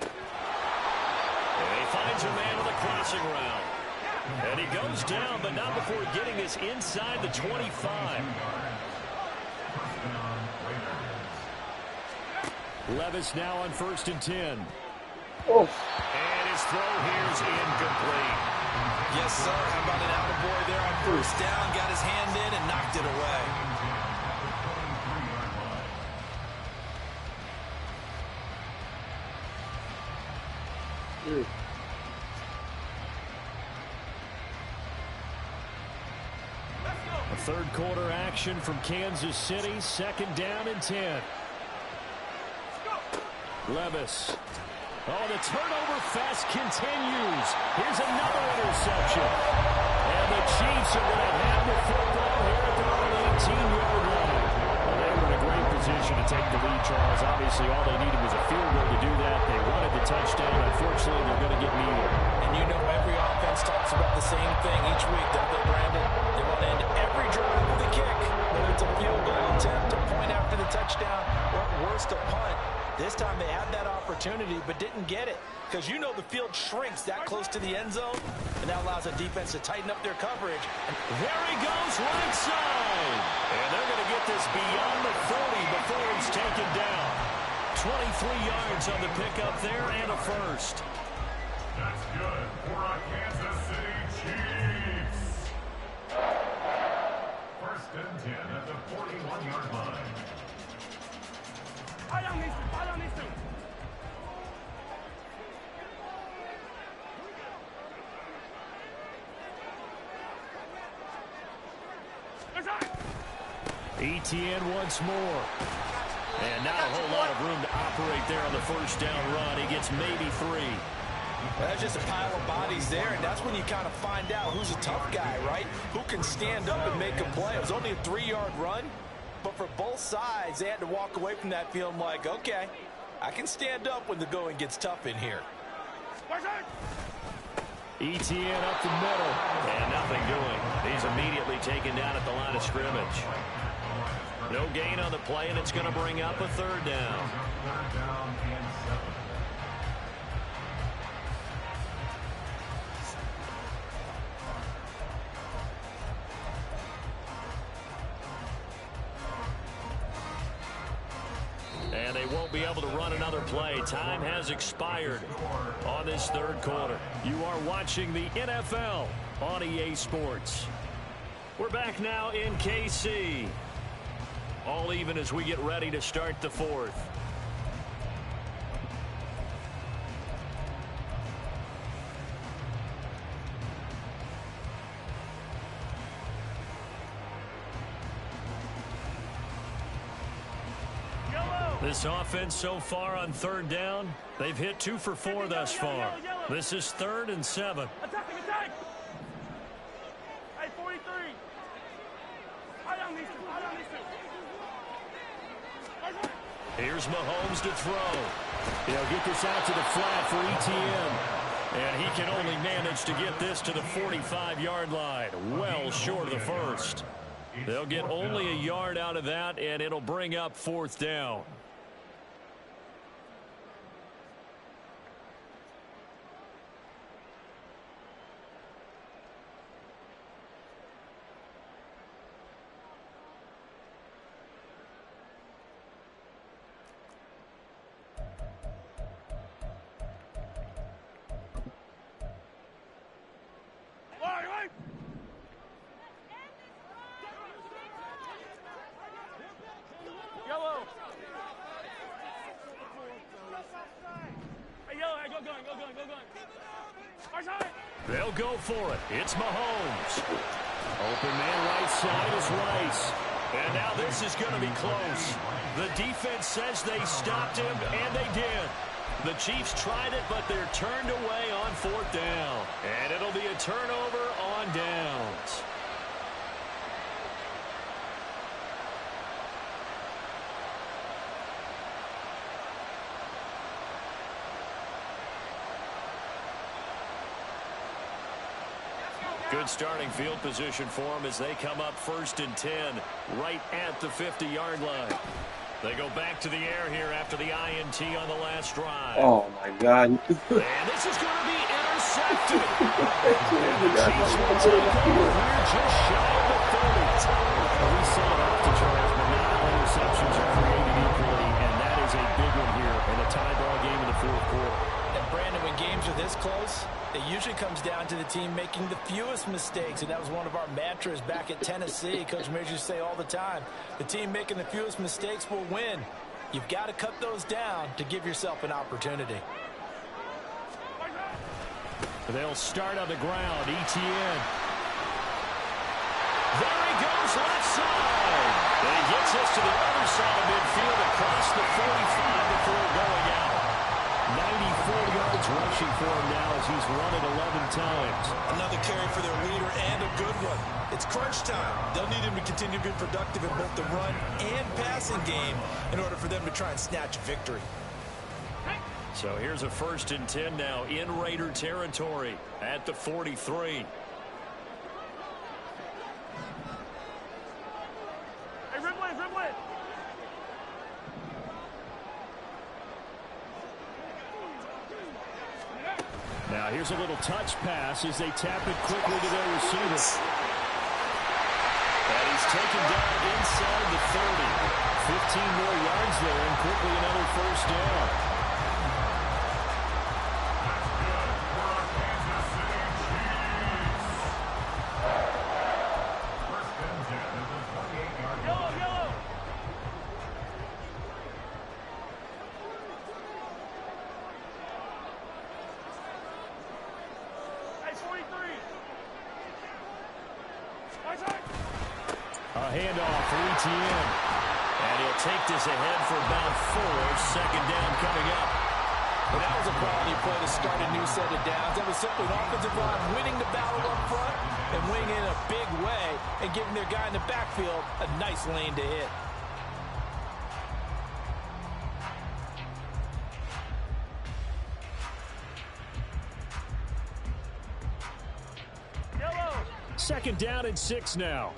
Speaker 1: And he finds a man on the crossing route. And he goes down, but not before getting us inside the 25. Levis now on 1st and 10.
Speaker 6: Oh.
Speaker 1: And his throw here is incomplete.
Speaker 2: Yes, sir. How about an attaboy there on 1st down? Got his hand in and knocked it away.
Speaker 1: A third quarter action from Kansas City. 2nd down and 10. Levis. Oh, the turnover fest continues. Here's another interception. And the Chiefs are going to have the football here at their own 18-yard line. Well, they were in a great position to take the lead, Charles. Obviously, all they needed was a field goal to do that. They wanted the touchdown. Unfortunately, they're going to get neither.
Speaker 2: And you know every offense talks about the same thing each week, don't they, Brandon? They want to end every drive with a kick, whether it's a field goal attempt, a point after the touchdown, or at worst, a punt. This time they had that opportunity but didn't get it because you know the field shrinks that close to the end zone, and that allows the defense to tighten up their coverage.
Speaker 1: And there he goes, right side. And they're going to get this beyond the 40 before he's taken down. 23 yards on the pickup there and a first.
Speaker 4: That's good for our Kansas City Chiefs. 1st and 10 at the 41-yard line.
Speaker 1: ETN once more. And not a whole lot of room to operate there on the 1st down run. He gets maybe 3.
Speaker 2: That's just a pile of bodies there, and that's when you kind of find out who's a tough guy, right? Who can stand up and make a play. It was only a 3-yard run, but for both sides, they had to walk away from that feeling like, okay, I can stand up when the going gets tough in here.
Speaker 1: ETN up the middle, and nothing doing. He's immediately taken down at the line of scrimmage. No gain on the play, and it's going to bring up a 3rd down.
Speaker 4: 3rd down and 7.
Speaker 1: And they won't be able to run another play. Time has expired on this 3rd quarter. You are watching the NFL on EA Sports. We're back now in KC. All even as we get ready to start the 4th. This offense so far on 3rd down, they've hit 2 for 4 thus far. This is 3rd and 7.
Speaker 5: Attack! Hey, 43. Eye on these two.
Speaker 1: Here's Mahomes to throw. He'll get this out to the flat for ETN. And he can only manage to get this to the 45-yard line. Well short of the 1st. They'll get only a yard out of that, and it'll bring up 4th down. They'll go for it. It's Mahomes. Open man right side is Rice. And now this is going to be close. The defense says they stopped him, and they did. The Chiefs tried it, but they're turned away on 4th down. And it'll be a turnover on downs. Good starting field position for them as they come up 1st and 10 right at the 50-yard line. They go back to the air here after the INT on the last drive.
Speaker 6: Oh my God.
Speaker 1: And this is going to be intercepted. And the Chiefs will take over here just shy of the 30. Well, we saw it off the charts, but not all interceptions are created equally, and that is a big one here in a tie ball game in the 4th quarter.
Speaker 3: And Brandon, when games are this close, it usually comes down to the team making the fewest mistakes, and that was one of our mantras back at Tennessee. Coach Majors used to say all the time, the team making the fewest mistakes will win. You've got to cut those down to give yourself an opportunity.
Speaker 1: They'll start on the ground. ETN. There he goes, left side. And he gets us to the other side of midfield across the 45 before going out. 94 yards rushing for him now as he's run it 11 times.
Speaker 2: Another carry for their leader and a good one. It's crunch time. They'll need him to continue to be productive in both the run and passing game in order for them to try and snatch a victory.
Speaker 1: So here's a 1st and 10 now in Raider territory at the 43.
Speaker 5: Hey, Ripley, Ripley.
Speaker 1: Now here's a little touch pass as they tap it quickly to their receiver. And he's taken down inside the 30. 15 more yards there and quickly another 1st down. A handoff for ETN. And he'll take this ahead for about 4. 2nd down coming up.
Speaker 3: But that was a quality play to start a new set of downs. That was simply an offensive line winning the battle up front and winning in a big way and giving their guy in the backfield a nice lane to hit.
Speaker 5: Yellow.
Speaker 1: 2nd down and 6 now.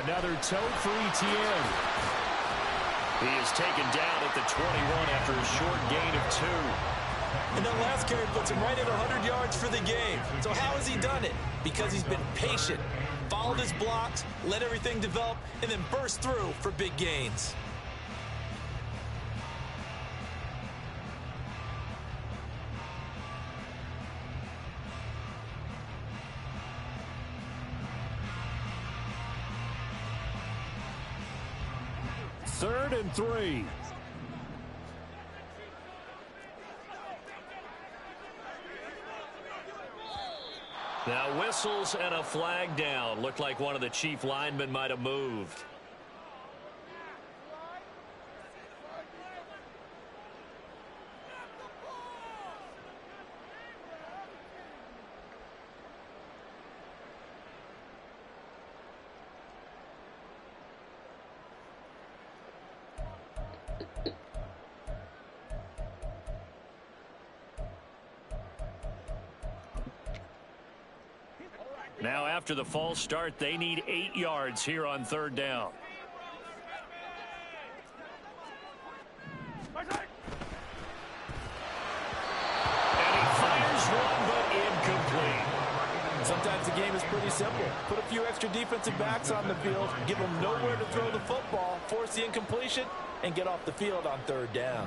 Speaker 1: Another tote for ETN. He is taken down at the 21 after a short gain of 2.
Speaker 2: And that last carry puts him right at 100 yards for the game. So how has he done it? Because he's been patient, followed his blocks, let everything develop, and then burst through for big gains.
Speaker 1: Third and 3. Now whistles and a flag down. Looked like one of the Chief linemen might have moved. Now after the false start, they need 8 yards here on 3rd down. And he fires one, but incomplete.
Speaker 3: Sometimes the game is pretty simple. Put a few extra defensive backs on the field, give them nowhere to throw the football, force the incompletion, and get off the field on 3rd down.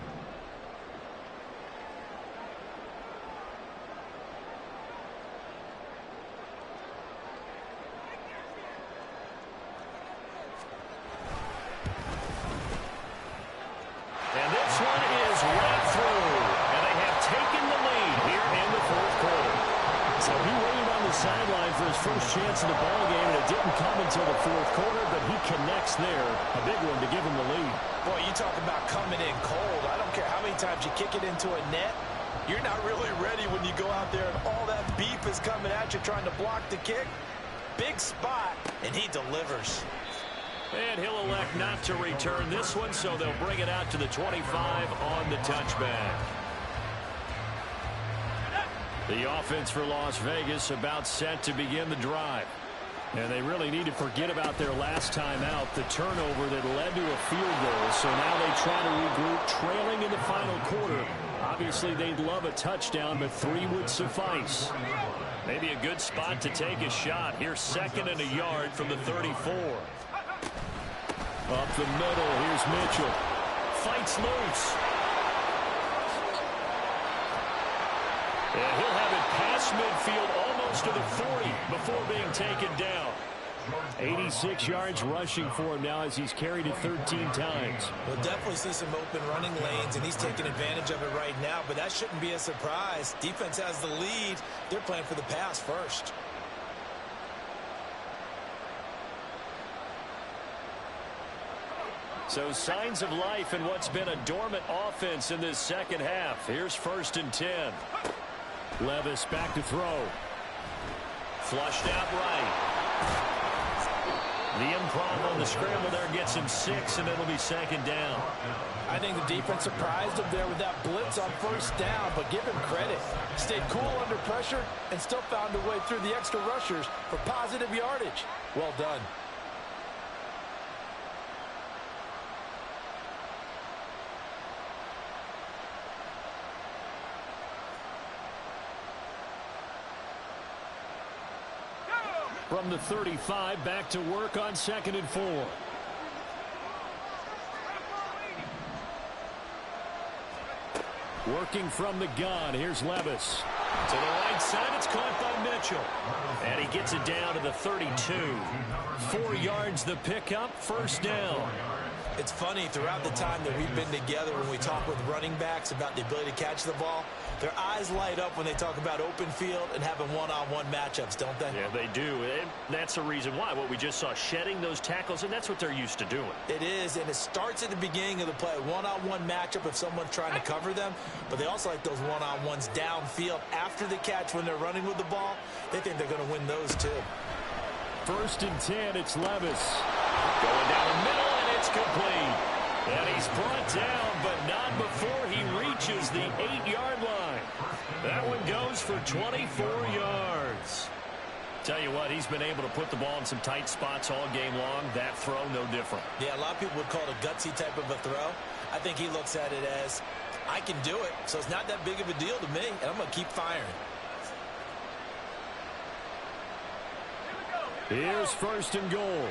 Speaker 1: And this one is right through. And they have taken the lead here in the 4th quarter. So he waited on the sideline for his first chance in the ballgame, and it didn't come until the 4th quarter, but he connects there. A big one to give him the lead.
Speaker 3: Boy, you talk about coming in cold. I don't care how many times you kick it into a net. You're not really ready when you go out there and all that beef is coming at you trying to block the kick. Big spot, and he delivers.
Speaker 1: And he'll elect not to return this one, so they'll bring it out to the 25 on the touchback. The offense for Las Vegas about set to begin the drive. And they really need to forget about their last time out, the turnover that led to a field goal. So now they try to regroup, trailing in the final quarter. Obviously, they'd love a touchdown, but 3 would suffice. Maybe a good spot to take a shot. Here's 2nd and a yard from the 34. Up the middle, here's Mitchell. Fights loose. And he'll have it past midfield almost to the 40 before being taken down. 86 yards rushing for him now as he's carried it 13 times.
Speaker 2: We'll definitely see some open running lanes, and he's taking advantage of it right now, but that shouldn't be a surprise. Defense has the lead. They're playing for the pass first.
Speaker 1: So signs of life in what's been a dormant offense in this second half. Here's 1st and 10. Levis back to throw. Flushed out right. The improv on the scramble there gets him 6, and it'll be 2nd down.
Speaker 3: I think the defense surprised him there with that blitz on 1st down, but give him credit. Stayed cool under pressure and still found a way through the extra rushers for positive yardage. Well done.
Speaker 1: From the 35, back to work on 2nd and 4. Working from the gun. Here's Levis. To the right side, it's caught by Mitchell. And he gets it down to the 32. 4 yards the pickup, 1st down.
Speaker 2: It's funny, throughout the time that we've been together, when we talk with running backs about the ability to catch the ball, their eyes light up when they talk about open field and having one-on-one matchups, don't they?
Speaker 1: Yeah, they do. And that's the reason why. What we just saw, shedding those tackles, and that's what they're used to doing.
Speaker 2: It is, and it starts at the beginning of the play. One-on-one matchup if someone's trying to cover them, but they also like those one-on-ones downfield after the catch when they're running with the ball. They think they're going to win those, too.
Speaker 1: 1st and 10, it's Levis. Going down the middle, and it's complete. And he's brought down, but not before he reaches the 8-yard line. That one goes for 24 yards. Tell you what, he's been able to put the ball in some tight spots all game long. That throw, no different.
Speaker 2: Yeah, a lot of people would call it a gutsy type of a throw. I think he looks at it as, I can do it, so it's not that big of a deal to me, and I'm going to keep firing.
Speaker 1: Here's 1st and goal.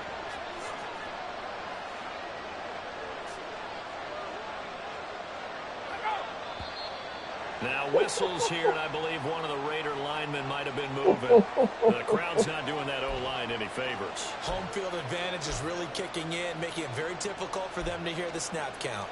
Speaker 1: Now whistles here, and I believe one of the Raider linemen might have been moving. The crowd's not doing that O-line any favors.
Speaker 2: Home field advantage is really kicking in, making it very difficult for them to hear the snap count.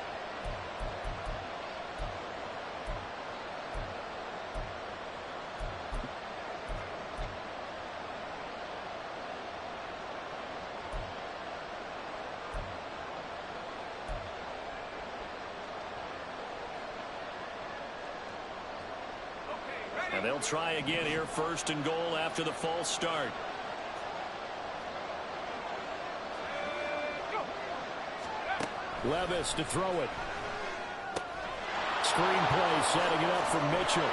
Speaker 1: And they'll try again here, 1st and goal after the false start. Levis to throw it. Screen play setting it up for Mitchell.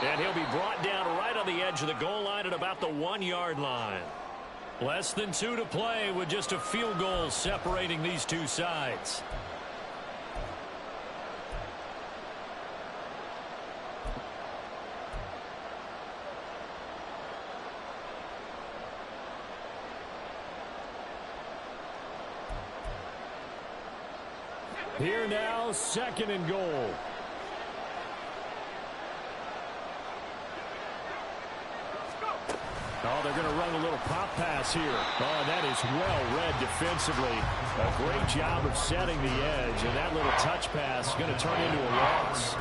Speaker 1: And he'll be brought down right on the edge of the goal line at about the 1-yard line. Less than 2 to play with just a field goal separating these two sides. Here now, 2nd and goal. Oh, they're going to run a little pop pass here. Oh, that is well read defensively. A great job of setting the edge, and that little touch pass is going to turn into a loss.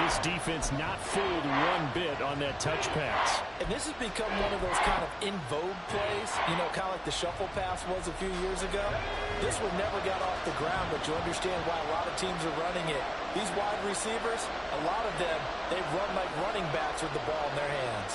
Speaker 1: This defense not fooled one bit on that touch pass.
Speaker 3: And this has become one of those kind of in vogue plays, you know, kind of like the shuffle pass was a few years ago. This one never got off the ground, but you understand why a lot of teams are running it. These wide receivers, a lot of them, they run like running backs with the ball in their hands.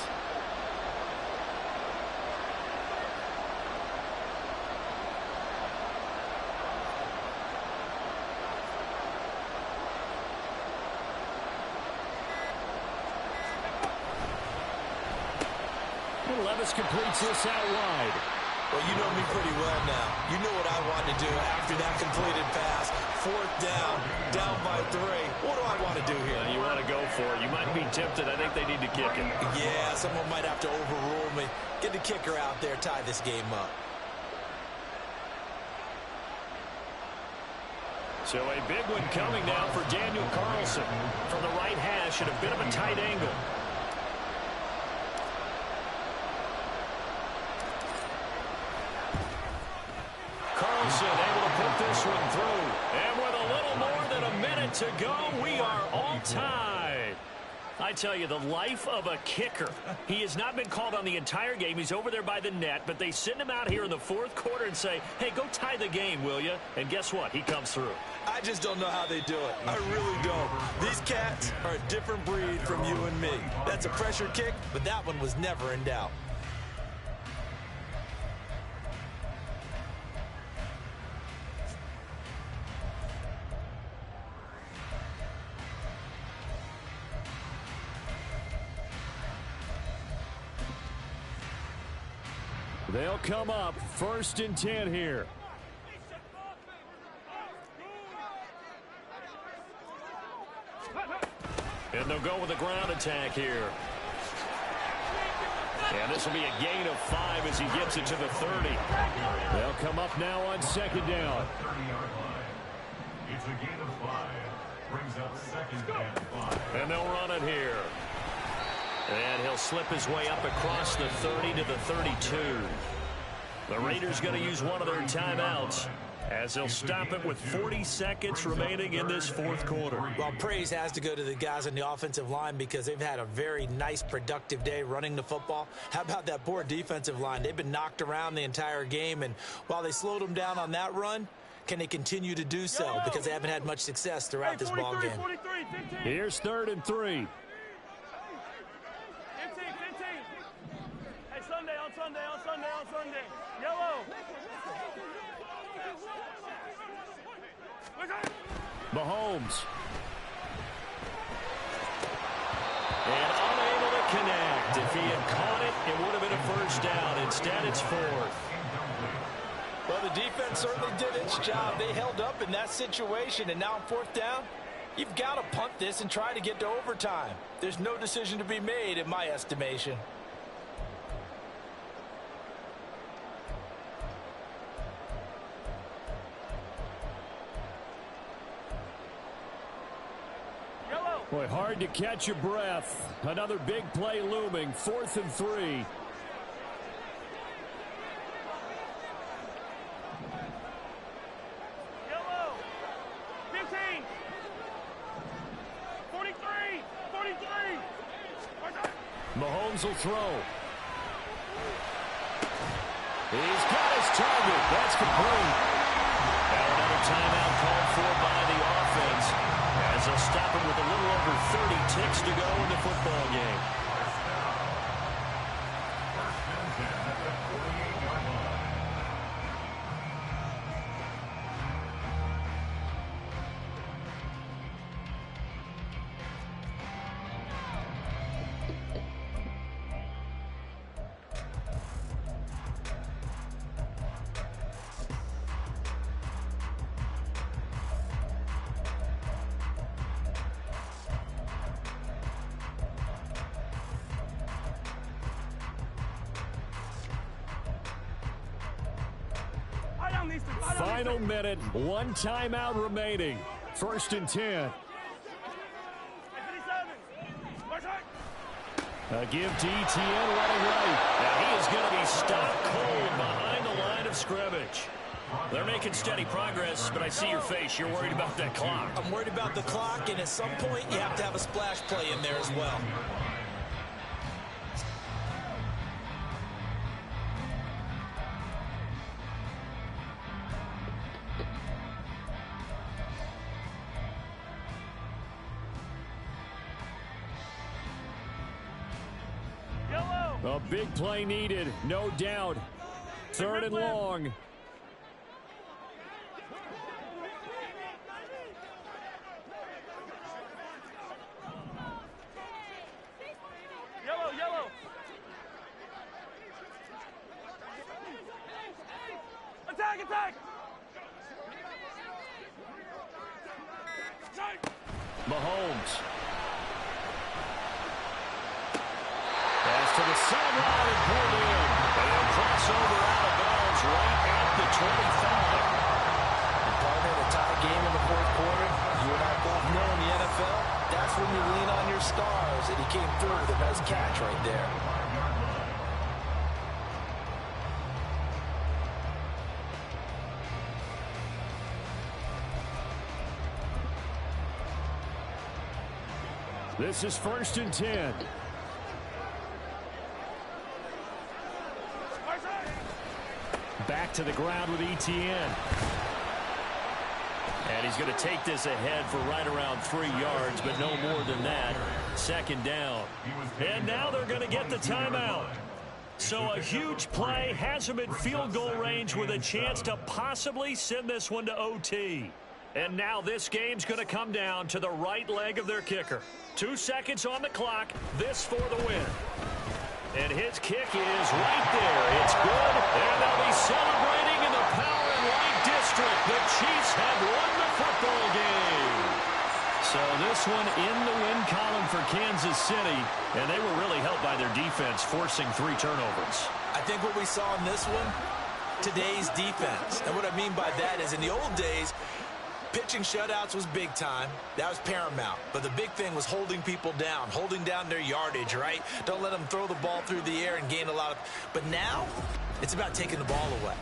Speaker 1: Levis completes this out wide.
Speaker 2: Well, you know me pretty well now. You know what I want to do after that completed pass. 4th down, down by 3. What do I want to do here?
Speaker 1: You want to go for it. You might be tempted. I think they need to kick it.
Speaker 2: Yeah, someone might have to overrule me. Get the kicker out there, tie this game up.
Speaker 1: So a big one coming now for Daniel Carlson from the right hash at a bit of a tight angle. Carlson able to put this one through. And with a little more than a minute to go, we are all tied. I tell you, the life of a kicker. He has not been called on the entire game. He's over there by the net, but they send him out here in the 4th quarter and say, hey, go tie the game, will you? And guess what? He comes through.
Speaker 2: I just don't know how they do it. I really don't. These cats are a different breed from you and me. That's a pressure kick, but that one was never in doubt.
Speaker 1: They'll come up 1st and 10 here. And they'll go with a ground attack here. And this will be a gain of 5 as he gets it to the 30. They'll come up now on 2nd down.
Speaker 4: 30-yard line. It's a gain of 5. Brings up 2nd and 5.
Speaker 1: And they'll run it here. And he'll slip his way up across the 30 to the 32. The Raiders going to use one of their timeouts as they'll stop it with 40 seconds remaining in this 4th quarter.
Speaker 2: Well, praise has to go to the guys on the offensive line because they've had a very nice, productive day running the football. How about that poor defensive line? They've been knocked around the entire game, and while they slowed them down on that run, can they continue to do so? Because they haven't had much success throughout this ball game.
Speaker 1: Here's 3rd and 3.
Speaker 5: On Sunday. Yellow.
Speaker 1: Mahomes. And unable to connect. If he had caught it, it would have been a 1st down. Instead, it's 4th.
Speaker 2: Well, the defense certainly did its job. They held up in that situation, and now on 4th down, you've got to punt this and try to get to overtime. There's no decision to be made, in my estimation.
Speaker 1: Boy, hard to catch your breath. Another big play looming. 4th and 3.
Speaker 5: Yellow. 15. 43. 43.
Speaker 1: Mahomes will throw. He's got his target. That's complete. Now another timeout called for by the offense. As they'll stop him with a little over 30 ticks to go in the football game. Final minute, 1 timeout remaining. 1st and 10. A give to ETN running right. Now he is going to be stopped cold behind the line of scrimmage. They're making steady progress, but I see your face. You're worried about that clock.
Speaker 2: I'm worried about the clock, and at some point you have to have a splash play in there as well.
Speaker 1: A big play needed, no doubt. 3rd and long.
Speaker 5: Yellow. Attack, attack!
Speaker 1: Mahomes. Pass to the sideline and pulled in. And they'll cross over out of bounds right at the 25.
Speaker 3: And partner, the tie game in the fourth quarter, you and I both know in the NFL, that's when you lean on your stars, and he came through with a nice catch right there.
Speaker 1: This is 1st and 10. Back to the ground with ETN. And he's going to take this ahead for right around 3 yards, but no more than that. 2nd down. And now they're going to get the timeout. So a huge play has him in field goal range with a chance to possibly send this one to OT. And now this game's going to come down to the right leg of their kicker. 2 seconds on the clock. This for the win. And his kick is right there. It's good. And they'll be celebrating in the Power and Light District. The Chiefs have won the football game. So this one in the win column for Kansas City. And they were really helped by their defense, forcing 3 turnovers.
Speaker 2: I think what we saw in this one, today's defense. And what I mean by that is in the old days, pitching shutouts was big time. That was paramount. But the big thing was holding people down, holding down their yardage, right? Don't let them throw the ball through the air and gain a lot of... But now, it's about taking the ball away.